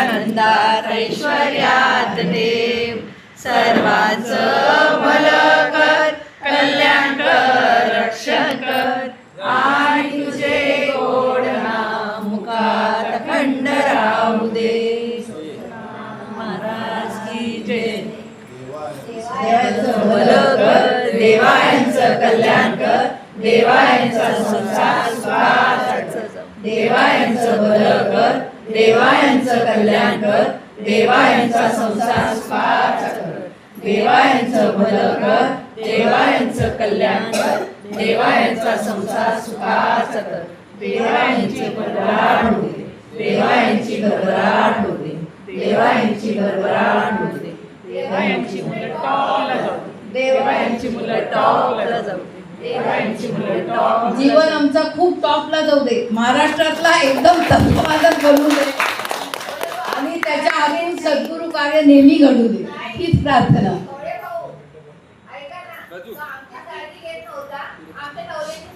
आनंदात ऐश्वर्यात देव सर्वांचं भलं कर कल्याण कर रक्षण कर आणि तुझे गोड नाम मुखात अखंड राहू दे महाराज की जय देवाचं भलं कर देवाचं कल्याण कर देवाचा संसार सुखात देवाचं भलं कर देवाचं कल्याण कर देवाचा संसार सुखात देवाचं भलं कर देवाचं कल्याण कर देवाचा संसार सुखात देवांची भरभराट होते देवांची भरभराट होते देवांची भरभराट होते देवांची मुलं टॉपला जाऊ देवांची मुलं टॉपला जाऊ देवांची मुलं टॉप जीवन आमचा खूप टॉपला जाऊ दे महाराष्ट्रातला एकदम तत्वादन बनू दे आणि त्याच्या आधी सद्गुरु कार्य नेहमी घडू दे हीच प्रार्थना ऐका ना, तो आमची काळजी घेत नव्हता आमच्या नवऱ्याची